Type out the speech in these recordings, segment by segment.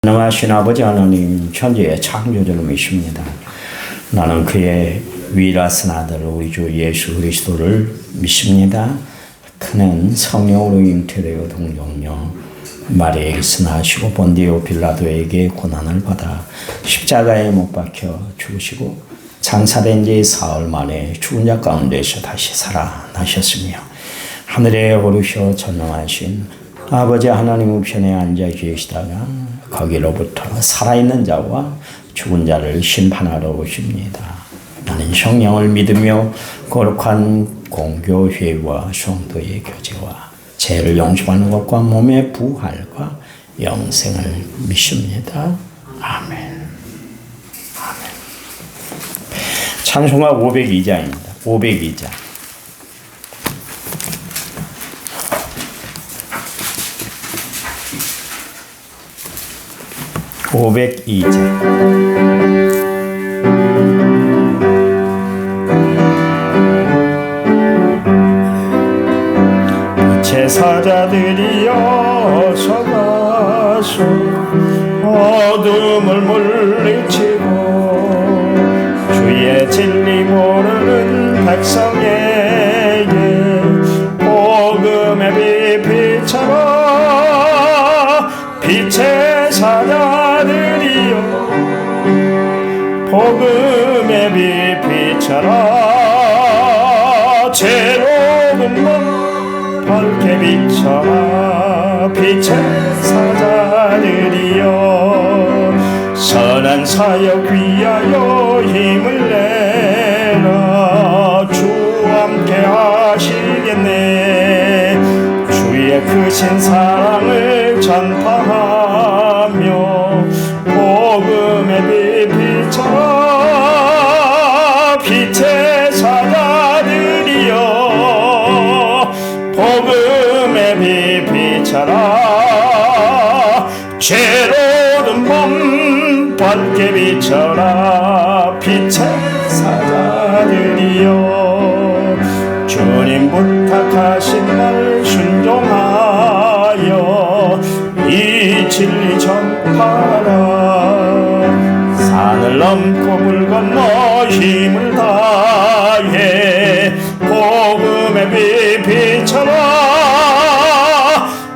전능하신 아버지 하나님, 천지의 창조주를 믿습니다. 나는 그의 위라신 아들 우리 주 예수 그리스도를 믿습니다. 그는 성령으로 잉태되어 동정녀 마리아에게 승하시고 본디오 빌라도에게 고난을 받아 십자가에 못 박혀 죽으시고 장사된 지 사흘 만에 죽은 자 가운데서 다시 살아나셨으며 하늘에 오르셔 전능하신 아버지 하나님 우편에 앉아 계시다가 거기로부터 살아있는 자와 죽은 자를 심판하러 오십니다. 나는 성령을 믿으며 거룩한 공교회와 성도의 교제와 죄를 용서하는 것과 몸의 부활과 영생을 믿습니다. 아멘. 아멘. 찬송가 502자입니다. 502자. 502자. 제사자들이여 서가서 어둠을 물리치고 주의 진리 모르는 백성에게 복음의 빛 비춰라. 빛의 사자들이여 복음의 빛 비춰라. 죄로운 몸 밝게 비춰라. 빛의 사자들이여 선한 사역 위하여 힘을 내라. 주 함께 하시겠네. 주의 크신 사랑을 전파하며 복음의 빛 비춰라. 빛의 사자들이여 복음의 빛 비춰라. 죄로운 몸 밝게 비춰라. 빛의 사자들이여 주님 부탁하신 날 순종하여 이 진리 전파라. 산을 넘고 물 건너 힘을 다해 복음의 빛 비춰라.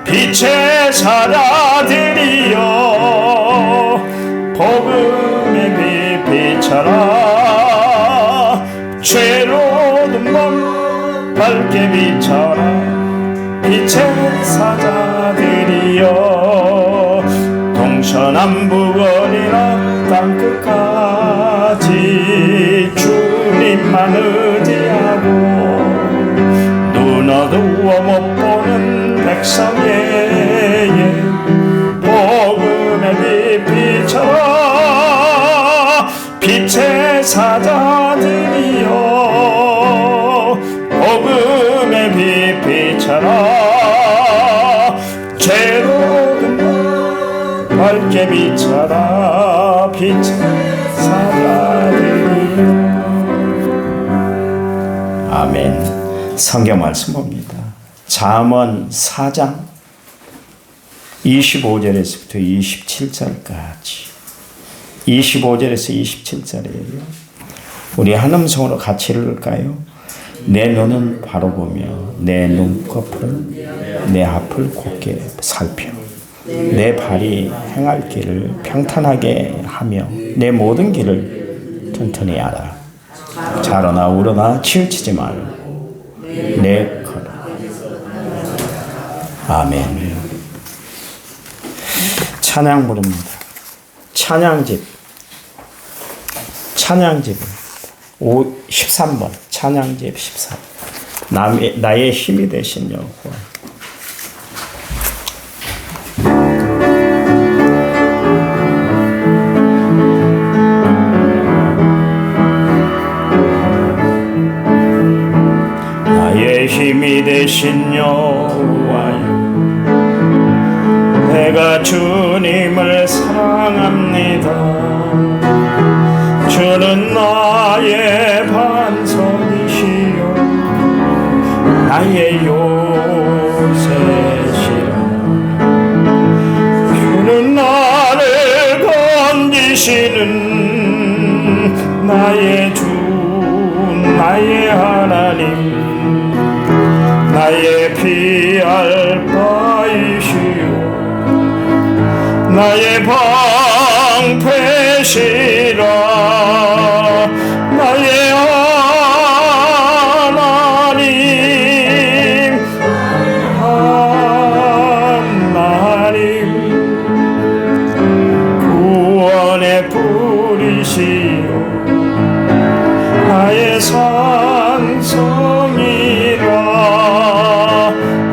빛의 사자들이여 복음의 빛 비춰라. 죄로운 몸 밝게 비춰라. 빛의 사자들이여 동서남북어리나 땅끝까지 주님만 의지하고 눈 어두워 못 보는 백성에게 복음의 빛 비춰라. 빛의 사자들이여 복음의 빛 비춰라. 죄로운 몸 밝게 비춰라. 빛의 사자들이여. 아멘. 성경 말씀 봅니다. 잠언 4장 25절에서부터 27절까지 25절에서 27절이에요. 우리 한 음성으로 같이 읽을까요? 내 눈은 바로 보며 내 눈꺼풀은 내 앞을 곧게 살펴 내 발이 행할 길을 평탄하게 하며 내 모든 길을 튼튼히 알아. 자로나 우러나 치우치지 말고 내 걸음. 아멘. 찬양 부릅니다. 찬양집 13번 찬양집 13. 나의 힘이 되신 여호와. 나의 힘이 되신 여호와여, 내가 주님을 사랑합니다. 주는 나의 반석이시요 나의 요새시라. 주는 나를 되시는 나의 주 나의 하나님 나의 피할 바이시오 나의 방패시라 나의 하나님 구원의 뿌리시오 나의 산성이라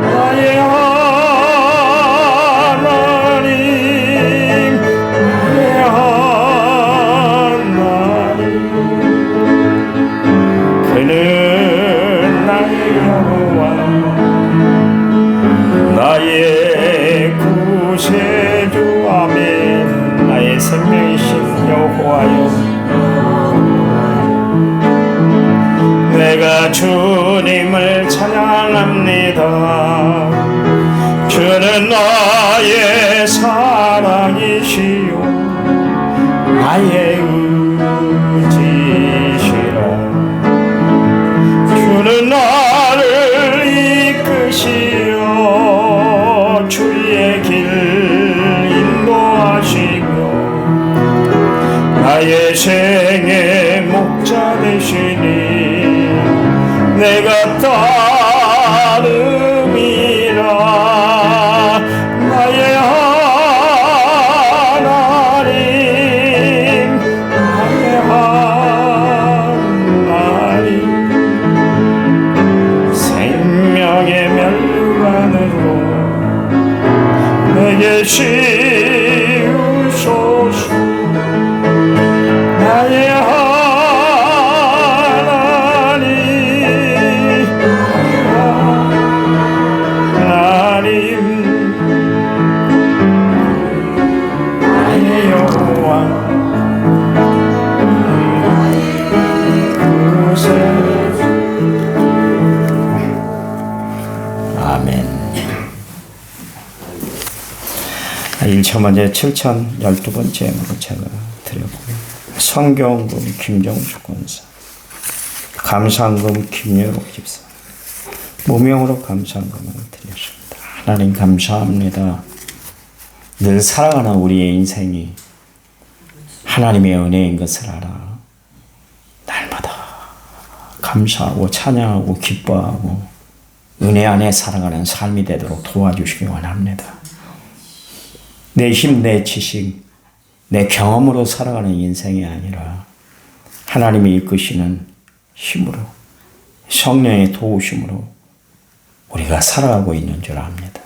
나의 하나님 나의 하나님 그는 나의 여호와 나의 구세주 아멘 나의 생명이신 여호와여 내가 주님을 찬양합니다 주는 나의 사랑이시요 나의 의지시라 주는 나를 이끄시어 주의 길 인도하시며 나의 생의 목자 되시니 내가 따름이라 나의 하나님 나의 하나님 생명의 멸관으로 내게 씌우소서 나의 아멘. 1차문제 7012번째로 제가 드렸고요. 성경금 김정수 권사, 감사금 김여록 집사, 무명으로 감사금을 드렸습니다. 하나님 감사합니다. 늘 살아가는 우리의 인생이 하나님의 은혜인 것을 알아 날마다 감사하고 찬양하고 기뻐하고 은혜 안에 살아가는 삶이 되도록 도와주시기 원합니다. 내 힘, 내 지식, 내 경험으로 살아가는 인생이 아니라 하나님이 이끄시는 힘으로 성령의 도우심으로 우리가 살아가고 있는 줄 압니다.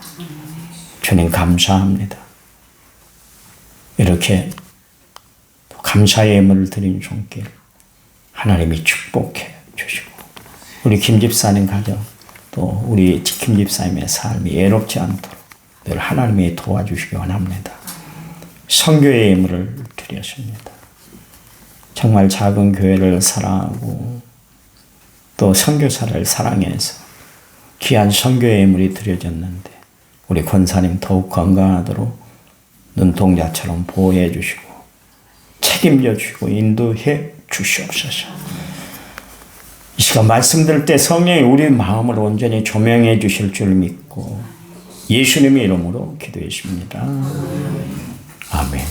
주님 감사합니다. 이렇게 감사의 예물을 드린 손길 하나님이 축복해 주시고 우리 김 집사님 가정 또 우리 김 집사님의 삶이 외롭지 않도록 늘 하나님이 도와주시기 원합니다. 선교의 예물을 드렸습니다. 정말 작은 교회를 사랑하고 또 선교사를 사랑해서 귀한 선교의 예물이 드려졌는데 우리 권사님 더욱 건강하도록 눈동자처럼 보호해 주시고 책임져 주시고 인도해 주시옵소서. 이 시간 말씀 들을 때 성령이 우리 마음을 온전히 조명해 주실 줄 믿고 예수님의 이름으로 기도했습니다. 아멘. 아멘.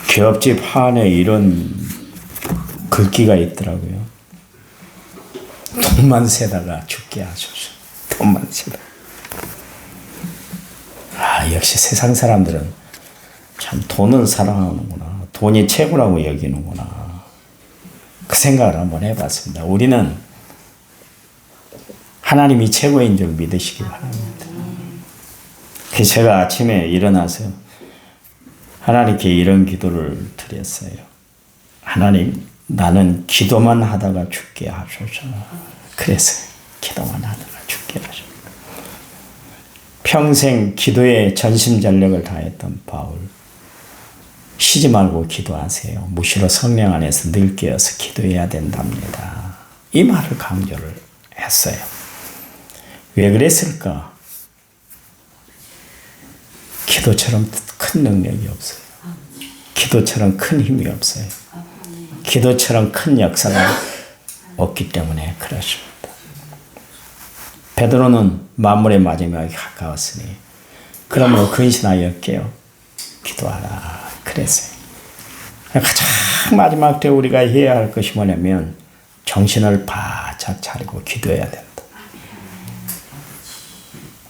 개업집 한에 이런 글귀가 있더라고요. 돈만 세다가 죽게 하소서. 돈만 세다. 역시 세상 사람들은 참 돈을 사랑하는구나. 돈이 최고라고 여기는구나. 그 생각을 한번 해봤습니다. 우리는 하나님이 최고인 줄 믿으시기 바랍니다. 그래서 제가 아침에 일어나서 하나님께 이런 기도를 드렸어요. 하나님, 나는 기도만 하다가 죽게 하소서. 그래서 기도만 하다가 죽게 하소서. 평생 기도에 전심전력을 다했던 바울. 쉬지 말고 기도하세요. 무시로 성령 안에서 늘 깨어서 기도해야 된답니다. 이 말을 강조를 했어요. 왜 그랬을까? 기도처럼 큰 능력이 없어요. 기도처럼 큰 힘이 없어요. 기도처럼 큰 역사가 없기 때문에 그렇습니다. 베드로는 만물의 마지막에 가까웠으니 그러므로 근신하여 깨어 기도하라 그랬어요. 가장 마지막 때 우리가 해야 할 것이 뭐냐면 정신을 바짝 차리고 기도해야 된다.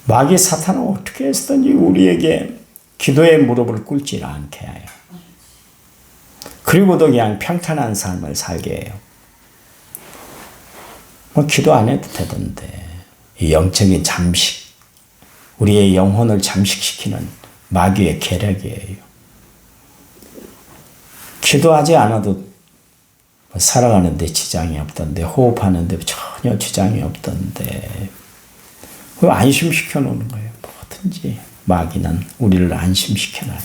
마귀 사탄은 어떻게 해서든지 우리에게 기도의 무릎을 꿇지 않게 해요. 그리고도 그냥 평탄한 삶을 살게 해요. 기도 안 해도 되던데. 이 영적인 잠식, 우리의 영혼을 잠식시키는 마귀의 계략이에요. 기도하지 않아도 살아가는데 지장이 없던데, 호흡하는데 전혀 지장이 없던데, 그걸 안심시켜 놓는 거예요. 뭐든지 마귀는 우리를 안심시켜놔요.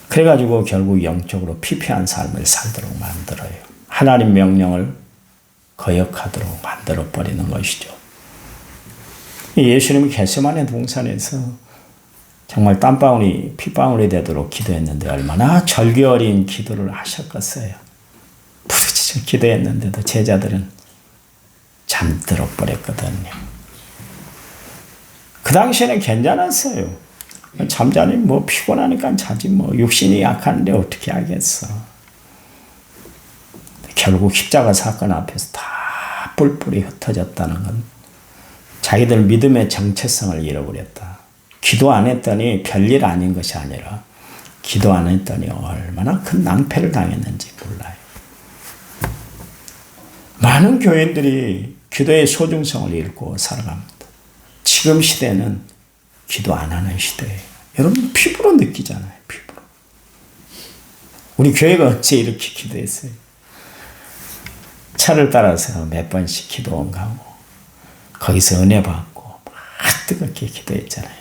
그래가지고 결국 영적으로 피폐한 삶을 살도록 만들어요. 하나님 명령을 거역하도록 만들어버리는 것이죠. 예수님이 겟세마네 동산에서 정말 땀방울이 핏방울이 되도록 기도했는데 얼마나 절개 어린 기도를 하셨겠어요. 부르짖어 기도했는데도 제자들은 잠들어 버렸거든요. 그 당시에는 괜찮았어요. 잠자니 뭐 피곤하니까 자지 뭐 육신이 약한데 어떻게 하겠어. 결국 십자가 사건 앞에서 다 뿔뿔이 흩어졌다는 건 자기들 믿음의 정체성을 잃어버렸다. 기도 안 했더니 별일 아닌 것이 아니라 기도 안 했더니 얼마나 큰 낭패를 당했는지 몰라요. 많은 교인들이 기도의 소중성을 잃고 살아갑니다. 지금 시대는 기도 안 하는 시대예요. 여러분 피부로 느끼잖아요. 피부로. 우리 교회가 어째 이렇게 기도했어요. 차를 따라서 몇 번씩 기도원 가고 거기서 은혜 받고 막 뜨겁게 기도했잖아요.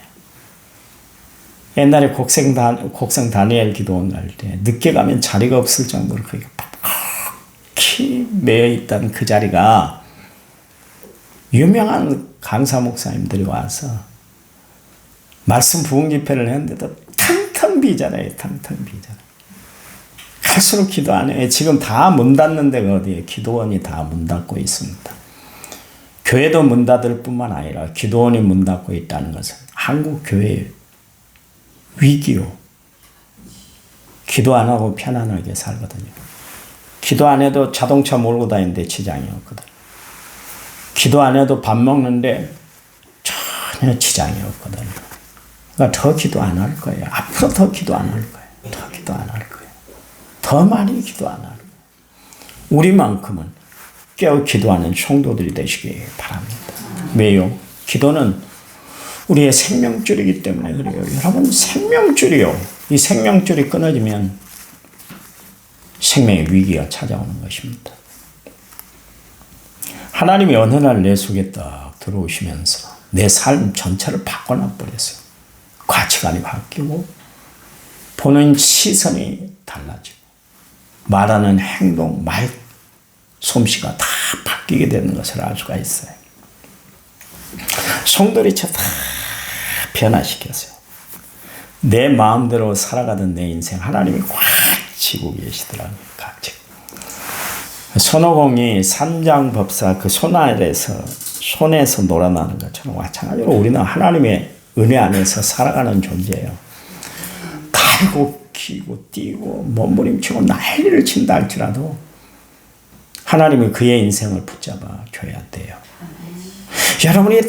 옛날에 곡성 다니엘 기도원 갈 때 늦게 가면 자리가 없을 정도로 거기 푹히 매여 있던 그 자리가 유명한 강사 목사님들이 와서 말씀 부흥 집회를 했는데도 텅텅 비잖아요. 텅텅 비잖아요. 갈수록 기도 안 해요. 지금 다 문 닫는 데가 어디예요? 기도원이 다 문 닫고 있습니다. 교회도 문 닫을 뿐만 아니라 기도원이 문 닫고 있다는 것은 한국 교회의 위기요. 기도 안 하고 편안하게 살거든요. 기도 안 해도 자동차 몰고 다니는데 지장이 없거든요. 기도 안 해도 밥 먹는데 전혀 지장이 없거든요. 그러니까 더 기도 안 할 거예요. 앞으로 더 기도 안 할 거예요. 더 기도 안 할 거예요. 더 많이 기도 안 할 거예요. 우리만큼은 깨어 기도하는 성도들이 되시기 바랍니다. 왜요? 기도는 우리의 생명줄이기 때문에 그래요. 여러분 생명줄이요. 이 생명줄이 끊어지면 생명의 위기가 찾아오는 것입니다. 하나님이 어느 날 내 속에 딱 들어오시면서 내 삶 전체를 바꿔놔버렸어요. 가치관이 바뀌고 보는 시선이 달라지고 말하는 행동, 말 솜씨가 다 바뀌게 되는 것을 알 수가 있어요. 성도리처 다 변화시켰어요. 내 마음대로 살아가던 내 인생 하나님이 꽉 쥐고 계시더라고요. 꽉 쥐고. 손오공이 산장법사 그 손에서 놀아나는 것처럼 마찬가지로 우리는 하나님의 은혜 안에서 살아가는 존재예요. 달고 기고 뛰고 몸부림치고 난리를 친다 할지라도 하나님이 그의 인생을 붙잡아 줘야 돼요. 여러분이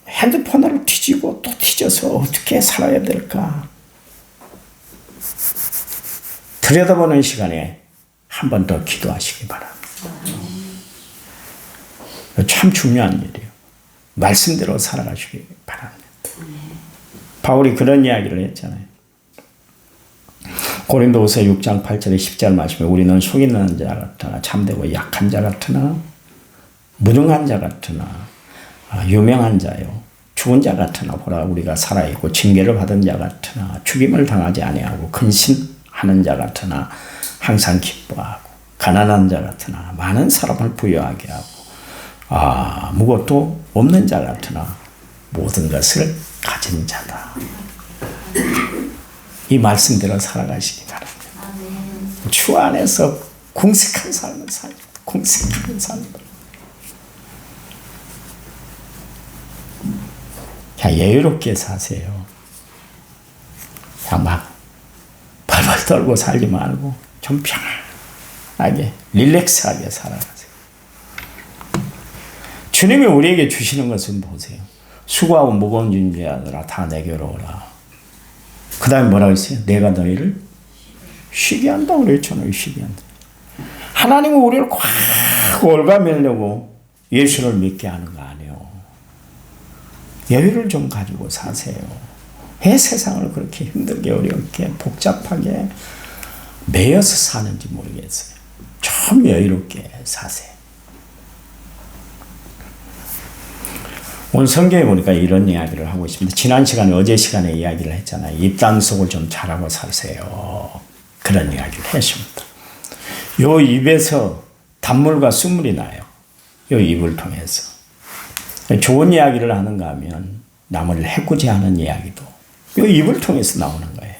핸드폰을 뒤지고 또 뒤져서 어떻게 살아야 될까? 들여다보는 시간에 한 번 더 기도하시기 바랍니다. 참 중요한 일이에요. 말씀대로 살아가시기 바랍니다. 바울이 그런 이야기를 했잖아요. 고린도후서 6장 8절에 10절 말씀에 우리는 속이는 자 같으나 참되고 약한 자 같으나 무능한 자 같으나 유명한 자요 죽은 자 같으나 보라 우리가 살아있고 징계를 받은 자 같으나 죽임을 당하지 아니하고 근신하는 자 같으나 항상 기뻐하고 가난한 자 같으나 많은 사람을 부유하게 하고 아무것도 없는 자 같으나 모든 것을 가진 자다. 이 말씀대로 살아가시기 바랍니다. 주 안에서 궁색한 삶을 살죠. 궁색한 삶을. 그냥 여유롭게 사세요. 그냥 막 발발 떨고 살지 말고 좀 편안하게 릴렉스하게 살아가세요. 주님이 우리에게 주시는 것은 보세요. 수고하고 무거운 짐자들아 다 내게로 오라. 그 다음에 뭐라고 했어요? 내가 너희를 쉬게 한다고 그랬잖아요. 쉬게 한다. 하나님은 우리를 꽉 올가매려고 예수를 믿게 하는 거 아니에요. 여유를 좀 가지고 사세요. 왜 세상을 그렇게 힘들게 어렵게 복잡하게 매여서 사는지 모르겠어요. 좀 여유롭게 사세요. 오늘 성경에 보니까 이런 이야기를 하고 있습니다. 지난 시간에 어제 시간에 이야기를 했잖아요. 입단속을 좀 잘하고 사세요. 그런 이야기를 했습니다. 요 입에서 단물과 숯물이 나요. 요 입을 통해서. 좋은 이야기를 하는가 하면 남을 해코지하는 이야기도 요 입을 통해서 나오는 거예요.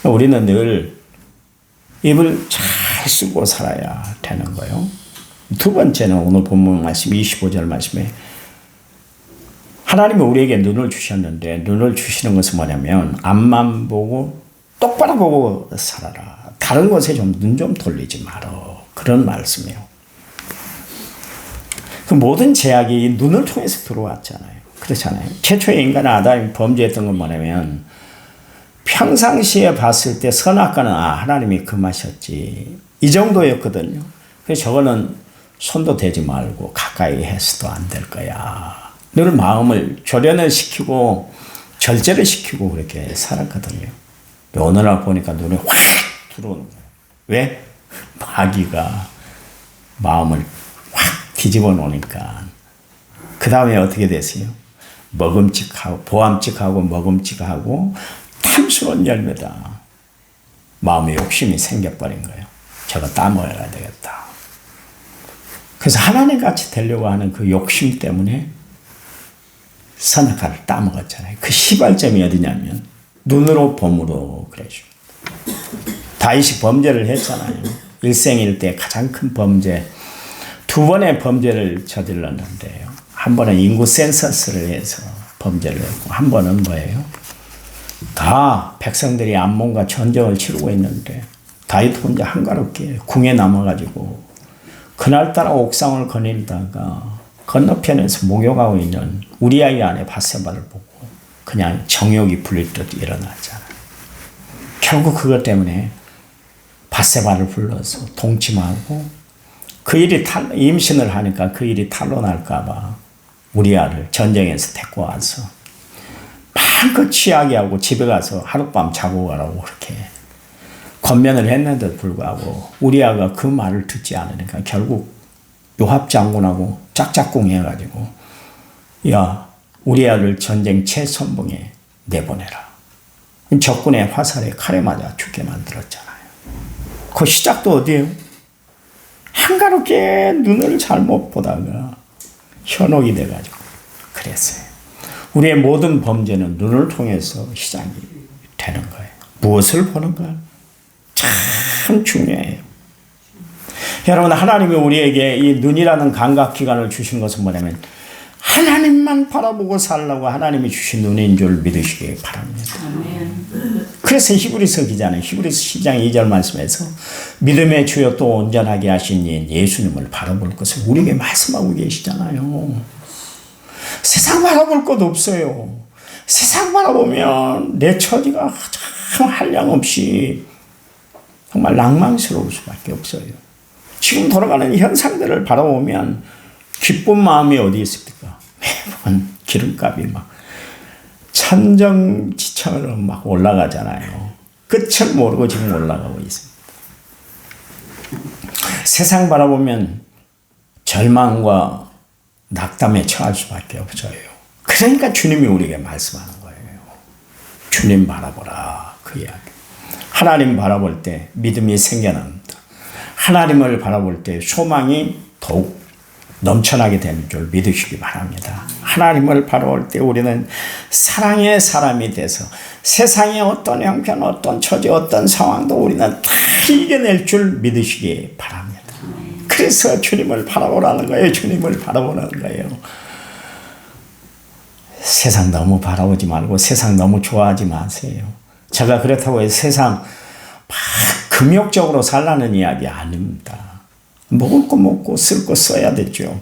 우리는 늘 입을 잘 쓰고 살아야 되는 거예요. 두 번째는 오늘 본문 말씀 25절 말씀에 하나님이 우리에게 눈을 주셨는데 눈을 주시는 것은 뭐냐면 앞만 보고 똑바로 보고 살아라. 다른 곳에 좀 눈 좀 돌리지 마라. 그런 말씀이에요. 그 모든 제약이 눈을 통해서 들어왔잖아요. 그렇잖아요. 최초의 인간 아담이 범죄했던 건 뭐냐면 평상시에 봤을 때 선악과는 하나님이 금하셨지. 이 정도였거든요. 그래서 저거는 손도 대지 말고 가까이 해서도 안 될 거야. 늘 마음을 조련을 시키고 절제를 시키고 그렇게 살았거든요. 오늘날 보니까 눈에 확 들어오는 거예요. 왜? 마귀가 마음을 확 뒤집어 놓으니까. 그 다음에 어떻게 됐어요? 먹음직하고 보암직하고 먹음직하고 탐스러운 열매다. 마음의 욕심이 생겨버린 거예요. 저거 따먹어야 되겠다. 그래서 하나님같이 되려고 하는 그 욕심 때문에 선악과를 따먹었잖아요. 그 시발점이 어디냐면 눈으로 봄으로 그래죠. 다윗이 범죄를 했잖아요. 일생일 때 가장 큰 범죄, 두 번의 범죄를 저질렀는데요. 한 번은 인구 센서스를 해서 범죄를 했고, 한 번은 뭐예요? 다 백성들이 암몬과 전쟁을 치르고 있는데 다윗 혼자 한가롭게 궁에 남아가지고 그날따라 옥상을 거닐다가 건너편에서 목욕하고 있는 우리아의 아내 밧세바를 보고 그냥 정욕이 불릴 듯 일어났잖아요. 결국 그것 때문에 밧세바를 불러서 동침하고 그 일이 임신을 하니까 그 일이 탄로날까 봐 우리아를 전쟁에서 데리고 와서 마음껏 취하게 하고 집에 가서 하룻밤 자고 가라고 그렇게 권면을 했는데도 불구하고 우리아가 그 말을 듣지 않으니까 결국 요압 장군하고 짝짝꿍 해가지고 야 우리아를 전쟁 최선봉에 내보내라. 적군의 화살에 칼에 맞아 죽게 만들었잖아요. 그 시작도 어디예요? 한가롭게 눈을 잘못 보다가 현혹이 돼가지고 그랬어요. 우리의 모든 범죄는 눈을 통해서 시작이 되는 거예요. 무엇을 보는가? 참 중요해요. 여러분, 하나님이 우리에게 이 눈이라는 감각기관을 주신 것은 뭐냐면 하나님만 바라보고 살라고 하나님이 주신 눈인 줄 믿으시기 바랍니다. 그래서 히브리서 기자는 히브리서 10장 2절 말씀에서 믿음의 주요 또 온전하게 하신 예수님을 바라볼 것을 우리에게 말씀하고 계시잖아요. 세상 바라볼 것 없어요. 세상 바라보면 내 처지가 참 한량없이 정말 낭만스러울 수밖에 없어요. 지금 돌아가는 현상들을 바라보면 기쁜 마음이 어디 있습니까? 매번 기름값이 막 천정지천으로 막 올라가잖아요. 끝을 모르고 지금 올라가고 있습니다. 세상 바라보면 절망과 낙담에 처할 수밖에 없어요. 그러니까 주님이 우리에게 말씀하는 거예요. 주님 바라보라, 그 이야기. 하나님 바라볼 때 믿음이 생겨납니다. 하나님을 바라볼 때 소망이 더욱 넘쳐나게 되는 줄 믿으시기 바랍니다. 하나님을 바라볼 때 우리는 사랑의 사람이 돼서 세상의 어떤 형편, 어떤 처지, 어떤 상황도 우리는 다 이겨낼 줄 믿으시기 바랍니다. 그래서 주님을 바라보라는 거예요. 주님을 바라보라는 거예요. 세상 너무 바라보지 말고 세상 너무 좋아하지 마세요. 제가 그렇다고 해서 세상 막 금욕적으로 살라는 이야기 아닙니다. 먹을 거 먹고 쓸 거 써야 되죠.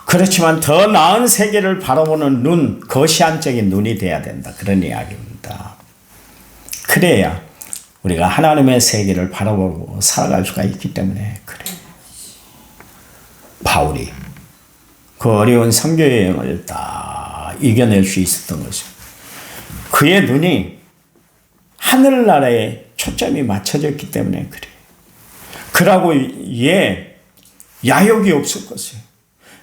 그렇지만 더 나은 세계를 바라보는 눈, 거시안적인 눈이 돼야 된다. 그런 이야기입니다. 그래야 우리가 하나님의 세계를 바라보고 살아갈 수가 있기 때문에 그래요. 바울이 그 어려운 선교 여행을 다 이겨낼 수 있었던 것이죠. 그의 눈이 하늘나라에 초점이 맞춰졌기 때문에 그래요. 그러고 야욕이 없을 것이에요.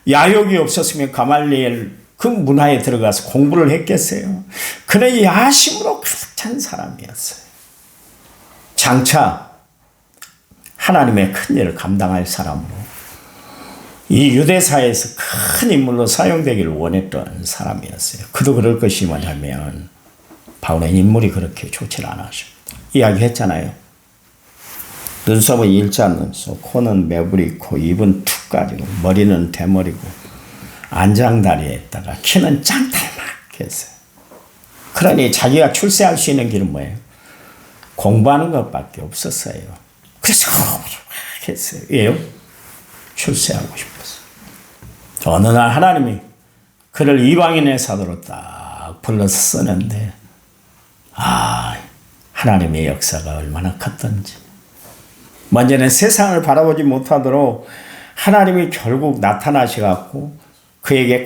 야욕이 없었으면 가말리엘 그 문화에 들어가서 공부를 했겠어요. 그는 야심으로 가득 찬 사람이었어요. 장차 하나님의 큰 일을 감당할 사람으로 이 유대사에서 큰 인물로 사용되기를 원했던 사람이었어요. 그도 그럴 것이 뭐냐면 바울의 인물이 그렇게 좋지 않았습니다. 이야기했잖아요. 눈썹은 일자 눈썹, 코는 매부리코, 입은 툭 가지고, 머리는 대머리고, 안장다리에다가 키는 짱탈막 했어요. 그러니 자기가 출세할 수 있는 길은 뭐예요? 공부하는 것밖에 없었어요. 그래서 했어요. 왜요? 출세하고 싶었어요. 어느 날 하나님이 그를 이방인의 사도로 딱 불러서 쓰는데 하나님의 역사가 얼마나 컸던지. 먼저는 세상을 바라보지 못하도록 하나님이 결국 나타나셔갖고 그에게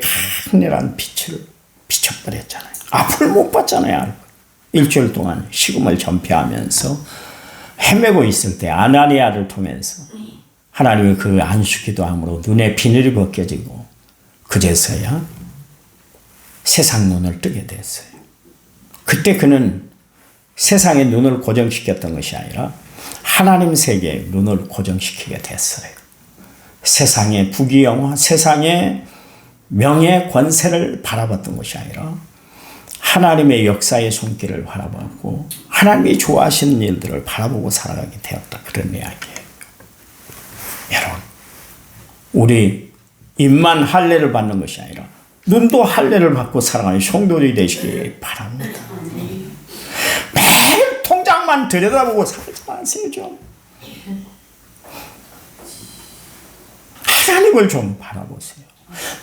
강렬한 빛을 비춰버렸잖아요. 앞을 못 봤잖아요. 일주일 동안 식음을 전폐하면서 헤매고 있을 때 아나니아를 통해서 하나님이 그 안수기도함으로 눈에 비늘이 벗겨지고 그제서야 세상 눈을 뜨게 됐어요. 그때 그는 세상의 눈을 고정시켰던 것이 아니라 하나님 세계의 눈을 고정시키게 됐어요. 세상의 부귀영화, 세상의 명예, 권세를 바라봤던 것이 아니라 하나님의 역사의 손길을 바라봤고 하나님이 좋아하시는 일들을 바라보고 살아가게 되었다. 그런 이야기예요. 여러분, 우리 입만 할례를 받는 것이 아니라 눈도 할례를 받고 살아가는 성도들이 되시기 바랍니다. 매일 통장만 들여다보고 살지 마세요. 좀 하나님을 좀 바라보세요.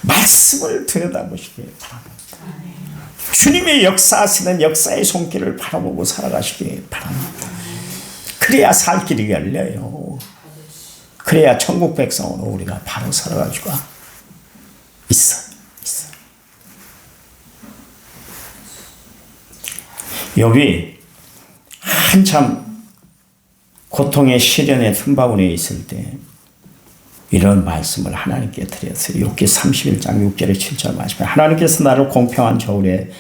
말씀을 들여다보시기 바랍니다. 주님의 역사하시는 역사의 손길을 바라보고 살아가시기 바랍니다. 그래야 살 길이 열려요. 그래야 천국 백성으로 우리가 바로 살아갈 수가 있어요. 욥이 한참 고통의 시련의 틈바구니에 있을 때 이런 말씀을 하나님께 드렸어요. 욥기 31장 6절에 7절 말씀. 하나님께서 나를 공평한 저울에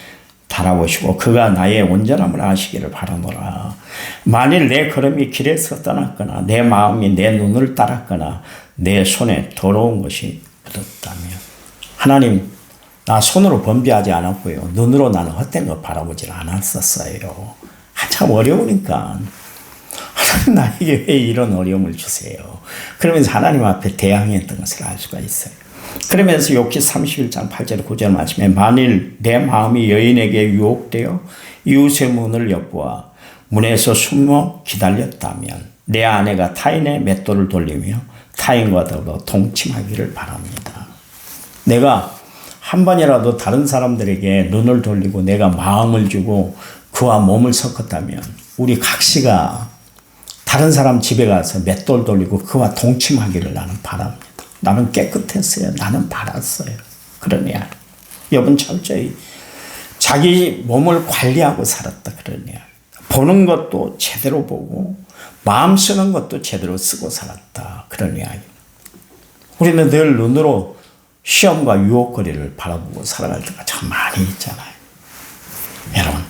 달아보시고 그가 나의 온전함을 아시기를 바라노라. 만일 내 걸음이 길에서 떠났거나 내 마음이 내 눈을 따랐거나 내 손에 더러운 것이 묻었다면 하나님, 나 손으로 범죄하지 않았고요. 눈으로 나는 헛된 거 바라보질 않았었어요. 한참 어려우니까 하나님 나에게 왜 이런 어려움을 주세요. 그러면서 하나님 앞에 대항했던 것을 알 수가 있어요. 그러면서 욥기 31장 8절 9절 말씀에 만일 내 마음이 여인에게 유혹되어 이웃의 문을 엿보아 문에서 숨어 기다렸다면 내 아내가 타인의 맷돌을 돌리며 타인과 더불어 동침하기를 바랍니다. 내가 한 번이라도 다른 사람들에게 눈을 돌리고 내가 마음을 주고 그와 몸을 섞었다면 우리 각시가 다른 사람 집에 가서 맷돌 돌리고 그와 동침하기를 나는 바랍니다. 나는 깨끗했어요. 나는 바랐어요. 그러냐. 욥은 철저히 자기 몸을 관리하고 살았다. 그러냐. 보는 것도 제대로 보고 마음 쓰는 것도 제대로 쓰고 살았다. 그런 이야기. 우리는 늘 눈으로 시험과 유혹거리를 바라보고 살아갈 때가 참 많이 있잖아요. 여러분,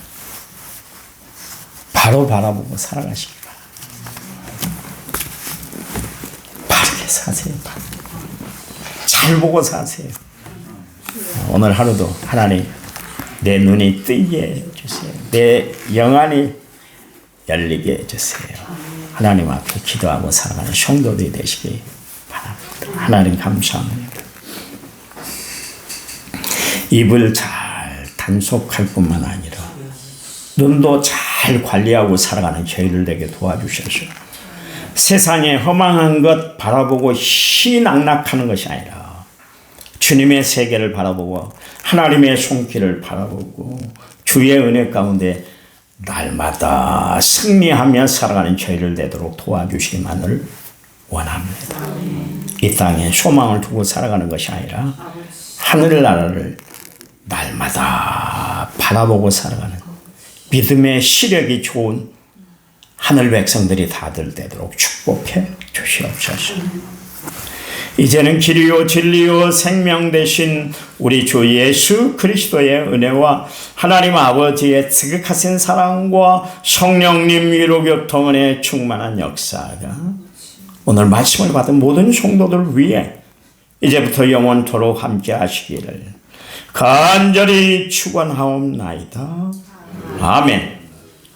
바로 바라보고 살아가시기 바랍니다. 바르게 사세요. 잘 잘 보고 사세요. 오늘 하루도 하나님 내 눈이 뜨게 해주세요. 내 영안이 열리게 해주세요. 하나님 앞에 기도하고 살아가는 성도들이 되시기 바랍니다. 하나님 감사합니다. 입을 잘 단속할 뿐만 아니라 눈도 잘 관리하고 살아가는 저희를 되게 도와주셔서 세상에 허망한 것 바라보고 희낙낙하는 것이 아니라 주님의 세계를 바라보고 하나님의 손길을 바라보고 주의 은혜 가운데 날마다 승리하며 살아가는 저희를 되도록 도와주시기만을 원합니다. 이 땅에 소망을 두고 살아가는 것이 아니라 하늘나라를 날마다 바라보고 살아가는 믿음의 시력이 좋은 하늘 백성들이 다들 되도록 축복해 주시옵소서. 이제는 길이요 진리요 생명 되신 우리 주 예수 그리스도의 은혜와 하나님 아버지의 지극하신 사랑과 성령님 위로 교통은혜 충만한 역사가 오늘 말씀을 받은 모든 성도들 위해 이제부터 영원토록 함께 하시기를 간절히 축원하옵나이다. 아멘.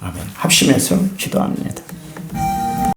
아멘. 합심해서 기도합니다.